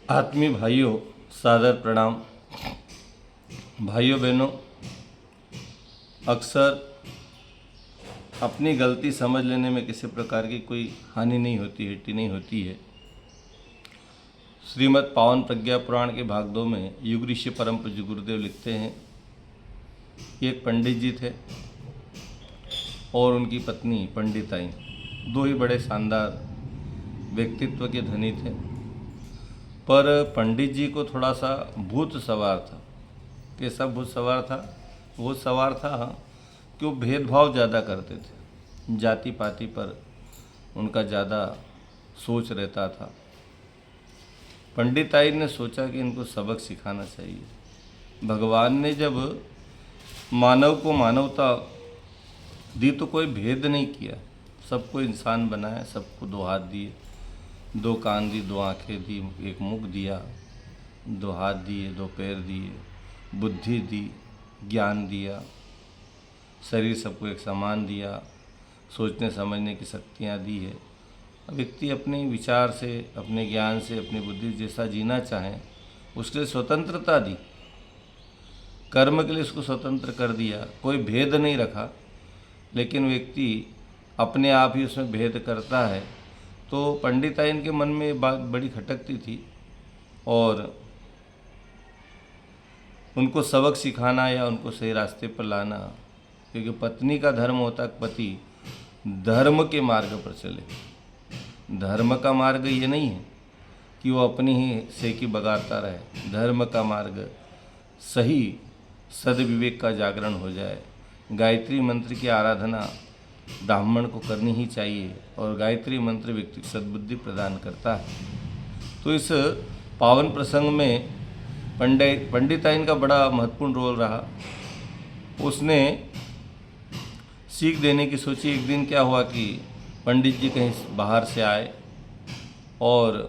आत्मीय भाइयों, सादर प्रणाम। भाइयों बहनों, अक्सर अपनी गलती समझ लेने में किसी प्रकार की कोई हानि नहीं होती है, हानि नहीं होती है। श्रीमद् पावन प्रज्ञा पुराण के भाग 2 में युग ऋषि परम पूज्य गुरुदेव लिखते हैं कि एक पंडित जी थे और उनकी पत्नी पंडिताइन, दो ही बड़े शानदार व्यक्तित्व के धनी थे। पर पंडित जी को थोड़ा सा भूत सवार था। कैसा भूत सवार था? वो सवार था कि वो भेदभाव ज़्यादा करते थे, जाति पाति पर उनका ज़्यादा सोच रहता था। पंडिताई ने सोचा कि इनको सबक सिखाना चाहिए। भगवान ने जब मानव को मानवता दी तो कोई भेद नहीं किया, सबको इंसान बनाया, सबको दो हाथ दिए, दो कान दी, दो आंखें दी, एक मुख दिया, दो हाथ दिए, दो पैर दिए, बुद्धि दी, ज्ञान दिया, शरीर सबको एक समान दिया, सोचने समझने की शक्तियाँ दी है। व्यक्ति अपने विचार से, अपने ज्ञान से, अपनी बुद्धि जैसा जीना चाहें उसके लिए स्वतंत्रता दी, कर्म के लिए उसको स्वतंत्र कर दिया, कोई भेद नहीं रखा। लेकिन व्यक्ति अपने आप ही उसमें भेद करता है। तो पंडिताइन के मन में ये बात बड़ी खटकती थी और उनको सबक सिखाना या उनको सही रास्ते पर लाना, क्योंकि पत्नी का धर्म होता है पति धर्म के मार्ग पर चले। धर्म का मार्ग ये नहीं है कि वो अपनी ही सेकी बगाड़ता रहे। धर्म का मार्ग सही सद्विवेक का जागरण हो जाए। गायत्री मंत्र की आराधना ब्राह्मण को करनी ही चाहिए और गायत्री मंत्र व्यक्ति को सद्बुद्धि प्रदान करता है। तो इस पावन प्रसंग में पंडिताइन का बड़ा महत्वपूर्ण रोल रहा। उसने सीख देने की सोची। एक दिन क्या हुआ कि पंडित जी कहीं बाहर से आए और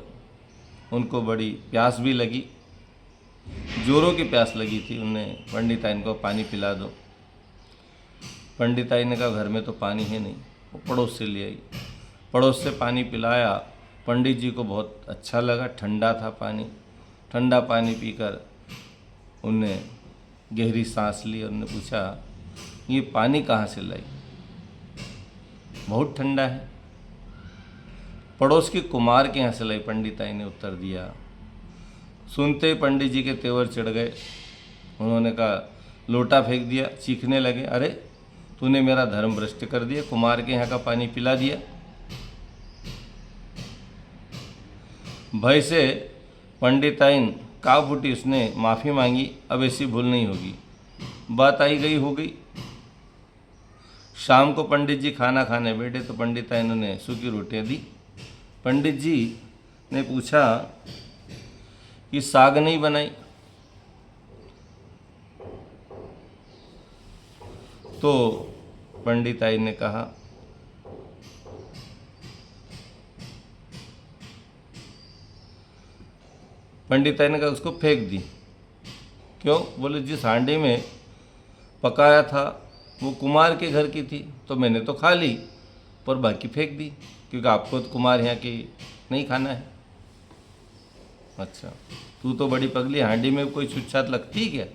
उनको बड़ी प्यास भी लगी, जोरों की प्यास लगी थी। उन्हें पंडिताइन को पानी पिला दो। पंडिताइन ने कहा घर में तो पानी है नहीं। वो पड़ोस से ले आई, पड़ोस से पानी पिलाया। पंडित जी को बहुत अच्छा लगा, ठंडा था पानी। ठंडा पानी पीकर उनने गहरी सांस ली और उन्होंने पूछा ये पानी कहाँ से लाई? बहुत ठंडा है। पड़ोस के कुमार के यहाँ से लाई, पंडिताई ने उत्तर दिया। सुनते ही पंडित जी के तेवर चढ़ गए। उन्होंने कहा, लोटा फेंक दिया, चीखने लगे, अरे तूने मेरा धर्म भ्रष्ट कर दिया, कुमार के यहाँ का पानी पिला दिया। भय से पंडिताइन काँप उठी, उसने माफ़ी मांगी। अब ऐसी भूल नहीं होगी। बात आई गई हो गई। शाम को पंडित जी खाना खाने बैठे तो पंडिताइन ने सूखी रोटियां दी। पंडित जी ने पूछा कि साग नहीं बनाई? तो पंडिताइन ने कहा पंडिताइन ने कहा उसको फेंक दी। क्यों? बोले जिस हांडी में पकाया था वो कुमार के घर की थी तो मैंने तो खा ली, पर बाकी फेंक दी, क्योंकि आपको तो कुमार यहाँ की नहीं खाना है। अच्छा, तू तो बड़ी पगली, हांडी में कोई छुच्छात लगती है क्या?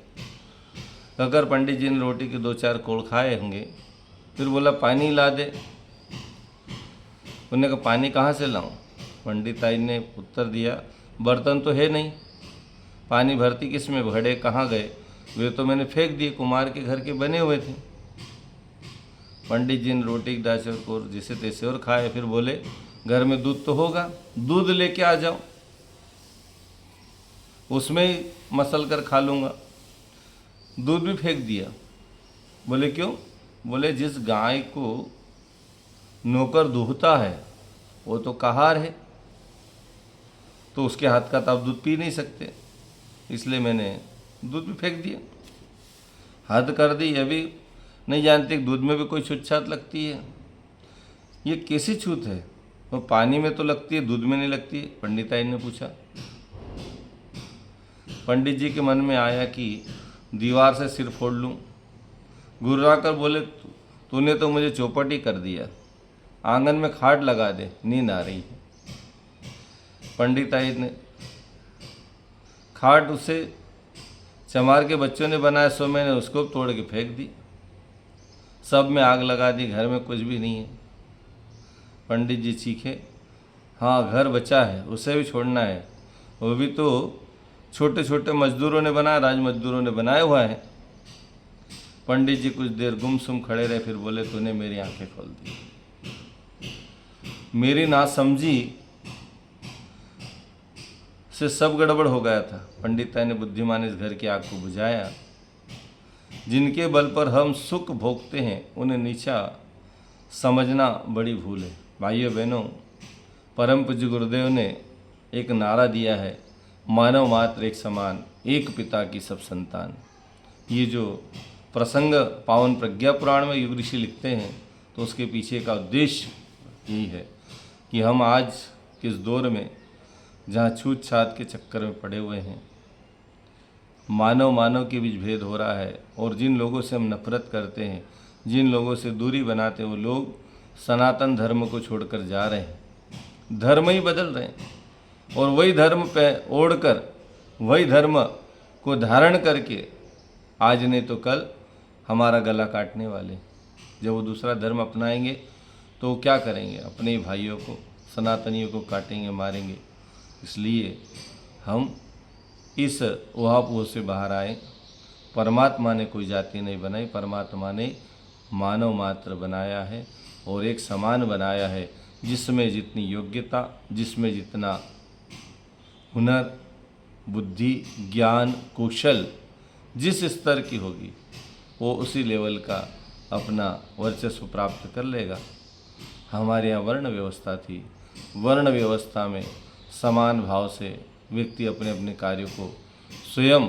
अगर पंडित जी ने रोटी के 2-4 कोड़ खाए होंगे। फिर बोला पानी ला दे। उन्होंने कहा पानी कहाँ से लाऊं? पंडिताई ने उत्तर दिया, बर्तन तो है नहीं, पानी भरती किस में? घड़े कहाँ गए? वे तो मैंने फेंक दिए, कुमार के घर के बने हुए थे। पंडित जी ने रोटी 2-4 कोड़ जैसे तैसे और खाए। फिर बोले घर में दूध तो होगा, दूध लेके आ जाओ, उसमें ही मसल कर खा लूँगा। दूध भी फेंक दिया। बोले क्यों? बोले जिस गाय को नौकर दूहता है वो तो कहार है, तो उसके हाथ का तो आप दूध पी नहीं सकते, इसलिए मैंने दूध भी फेंक दिया। हद कर दी। यह भी नहीं जानते कि दूध में भी कोई छूत-छात लगती है। ये कैसी छूत है? वो पानी में तो लगती है, दूध में नहीं लगती है? पंडिताई ने पूछा। पंडित जी के मन में आया कि दीवार से सिर फोड़ लूँ। गुर्रा कर बोले तूने तो मुझे चौपट ही कर दिया, आंगन में खाट लगा दे, नींद आ रही है। पंडिताई ने खाट उसे चमार के बच्चों ने बनाया, सो मैंने उसको तोड़ के फेंक दी, सब में आग लगा दी, घर में कुछ भी नहीं है। पंडित जी चीखे, हाँ घर बचा है, उसे भी छोड़ना है, वो भी तो छोटे छोटे मजदूरों ने बनाया, राज मजदूरों ने बनाया हुआ है। पंडित जी कुछ देर गुमसुम खड़े रहे, फिर बोले तूने मेरी आंखें खोल दी, मेरी नासमझी से सब गड़बड़ हो गया था। पंडिताई ने बुद्धिमान इस घर की आग को बुझाया। जिनके बल पर हम सुख भोगते हैं उन्हें नीचा समझना बड़ी भूल है। भाइयों बहनों, परम पूज्य गुरुदेव ने एक नारा दिया है, मानव मात्र एक समान, एक पिता की सब संतान। ये जो प्रसंग पावन प्रज्ञा पुराण में युग ऋषि लिखते हैं, तो उसके पीछे का उद्देश्य यही है कि हम आज किस दौर में जहाँ छूत छात के चक्कर में पड़े हुए हैं, मानव मानव के बीच भेद हो रहा है, और जिन लोगों से हम नफरत करते हैं, जिन लोगों से दूरी बनाते हैं, वो लोग सनातन धर्म को छोड़कर जा रहे हैं, धर्म ही बदल रहे हैं, और वही धर्म पे ओढ़कर, वही धर्म को धारण करके आज नहीं तो कल हमारा गला काटने वाले। जब वो दूसरा धर्म अपनाएंगे तो वो क्या करेंगे? अपने ही भाइयों को, सनातनियों को काटेंगे, मारेंगे। इसलिए हम इस उहापोह से बाहर आए। परमात्मा ने कोई जाति नहीं बनाई, परमात्मा ने मानव मात्र बनाया है और एक समान बनाया है, जिसमें जितनी योग्यता, जिसमें जितना हुनर, बुद्धि, ज्ञान, कौशल जिस स्तर की होगी, वो उसी लेवल का अपना वर्चस्व प्राप्त कर लेगा। हमारे यहाँ वर्ण व्यवस्था थी, वर्ण व्यवस्था में समान भाव से व्यक्ति अपने अपने कार्यों को स्वयं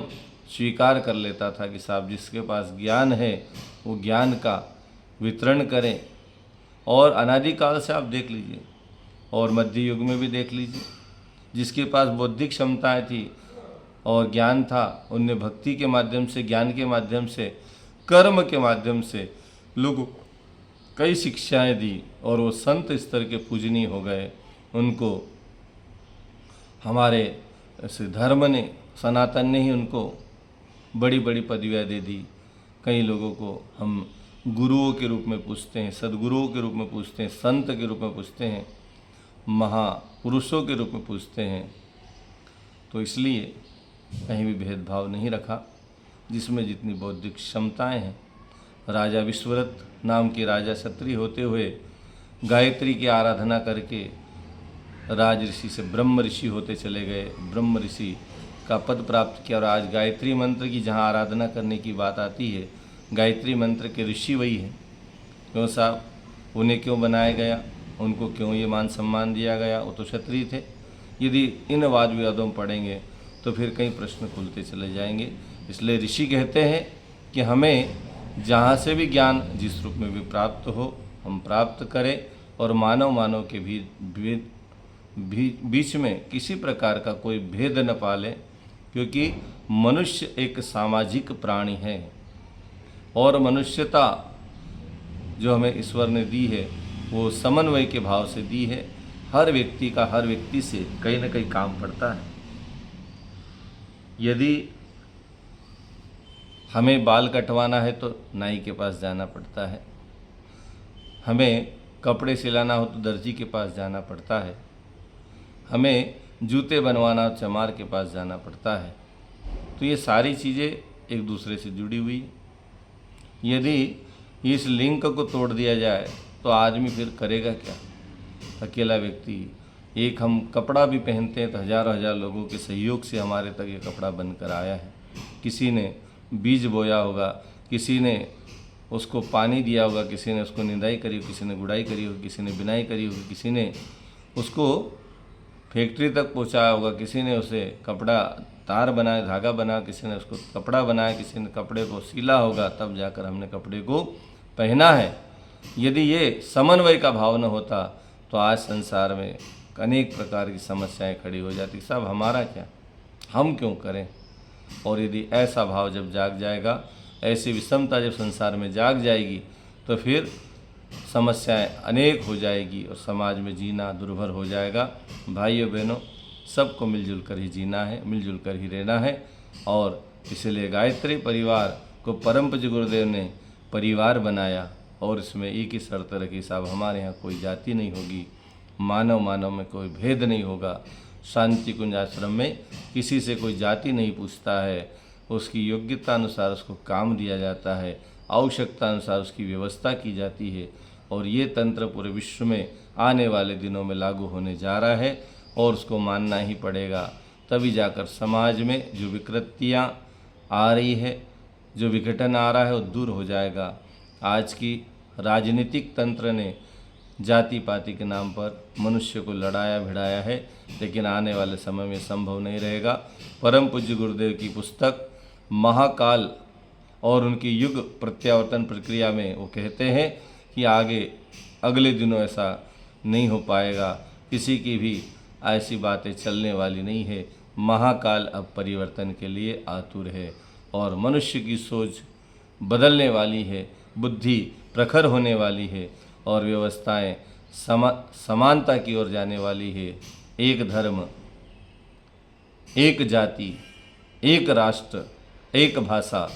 स्वीकार कर लेता था कि साहब जिसके पास ज्ञान है वो ज्ञान का वितरण करें। और अनादिकाल से आप देख लीजिए, और मध्य युग में भी देख लीजिए, जिसके पास बौद्धिक क्षमताएं थी और ज्ञान था, उनने भक्ति के माध्यम से, ज्ञान के माध्यम से, कर्म के माध्यम से लोगों कई शिक्षाएं दी, और वो संत स्तर के पूजनीय हो गए। उनको हमारे धर्म ने, सनातन ने ही उनको बड़ी बड़ी पदवियाँ दे दी। कई लोगों को हम गुरुओं के रूप में पूछते हैं, सदगुरुओं के रूप में पूछते हैं, संत के रूप में पूछते हैं, महापुरुषों के रूप में पूछते हैं। तो इसलिए कहीं भी भेदभाव नहीं रखा, जिसमें जितनी बौद्धिक क्षमताएं हैं। राजा विश्वरथ नाम के राजा क्षत्रिय होते हुए गायत्री की आराधना करके राज ऋषि से ब्रह्म ऋषि होते चले गए, ब्रह्म ऋषि का पद प्राप्त किया। और आज गायत्री मंत्र की जहाँ आराधना करने की बात आती है, गायत्री मंत्र के ऋषि वही हैं। क्यों साहब? उन्हें क्यों बनाया गया? उनको क्यों ये मान सम्मान दिया गया? वो तो क्षत्रिय थे। यदि इन वाद विवादों में पढ़ेंगे तो फिर कई प्रश्न खुलते चले जाएंगे। इसलिए ऋषि कहते हैं कि हमें जहाँ से भी ज्ञान जिस रूप में भी प्राप्त हो, हम प्राप्त करें, और मानव मानव के बीच में किसी प्रकार का कोई भेद न पाले, क्योंकि मनुष्य एक सामाजिक प्राणी है, और मनुष्यता जो हमें ईश्वर ने दी है वो समन्वय के भाव से दी है। हर व्यक्ति का हर व्यक्ति से कहीं न कहीं काम पड़ता है। यदि हमें बाल कटवाना है तो नाई के पास जाना पड़ता है, हमें कपड़े सिलाना हो तो दर्जी के पास जाना पड़ता है, हमें जूते बनवाना हो चमार के पास जाना पड़ता है। तो ये सारी चीज़ें एक दूसरे से जुड़ी हुई है। यदि इस लिंक को तोड़ दिया जाए तो आदमी फिर करेगा क्या? अकेला व्यक्ति, एक हम कपड़ा भी पहनते हैं तो हज़ारों हजार लोगों के सहयोग से हमारे तक ये कपड़ा बनकर आया है। किसी ने बीज बोया होगा, किसी ने उसको पानी दिया होगा, किसी ने उसको निंदाई करी होगी, किसी ने गुड़ाई करी होगी, किसी ने बिनाई करी होगी, किसी ने उसको फैक्ट्री तक पहुंचाया होगा, किसी ने उसे कपड़ा तार बनाया, धागा बनाया, किसी ने उसको कपड़ा बनाया, किसी ने कपड़े को सिला होगा, तब जाकर हमने कपड़े को पहना है। यदि ये समन्वय का भाव न होता तो आज संसार में अनेक प्रकार की समस्याएं खड़ी हो जाती। सब हमारा क्या, हम क्यों करें? और यदि ऐसा भाव जब जाग जाएगा, ऐसी विषमता जब संसार में जाग जाएगी, तो फिर समस्याएं अनेक हो जाएगी और समाज में जीना दुर्भर हो जाएगा। भाइयों बहनों, सबको मिलजुल कर ही जीना है, मिलजुल कर ही रहना है। और इसलिए गायत्री परिवार को परम पूज्य गुरुदेव ने परिवार बनाया और इसमें एक ही शर्त रखी, साहब हमारे यहाँ कोई जाति नहीं होगी, मानव मानव में कोई भेद नहीं होगा। शांति कुंज आश्रम में किसी से कोई जाति नहीं पूछता है, उसकी योग्यता अनुसार उसको काम दिया जाता है, आवश्यकता अनुसार उसकी व्यवस्था की जाती है। और ये तंत्र पूरे विश्व में आने वाले दिनों में लागू होने जा रहा है और उसको मानना ही पड़ेगा। तभी जाकर समाज में जो विकृतियाँ आ रही है, जो विघटन आ रहा है, वो दूर हो जाएगा। आज की राजनीतिक तंत्र ने जाति पाति के नाम पर मनुष्य को लड़ाया भिड़ाया है, लेकिन आने वाले समय में संभव नहीं रहेगा। परम पूज्य गुरुदेव की पुस्तक महाकाल और उनकी युग प्रत्यावर्तन प्रक्रिया में वो कहते हैं कि आगे अगले दिनों ऐसा नहीं हो पाएगा, किसी की भी ऐसी बातें चलने वाली नहीं है। महाकाल अब परिवर्तन के लिए आतुर है और मनुष्य की सोच बदलने वाली है, बुद्धि प्रखर होने वाली है और व्यवस्थाएं समानता की ओर जाने वाली है। एक धर्म, एक जाति, एक राष्ट्र, एक भाषा,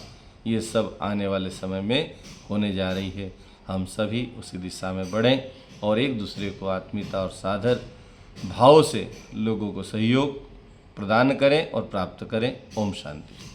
ये सब आने वाले समय में होने जा रही है। हम सभी उसी दिशा में बढ़ें और एक दूसरे को आत्मीयता और सादर भाव से लोगों को सहयोग प्रदान करें और प्राप्त करें। ओम शांति।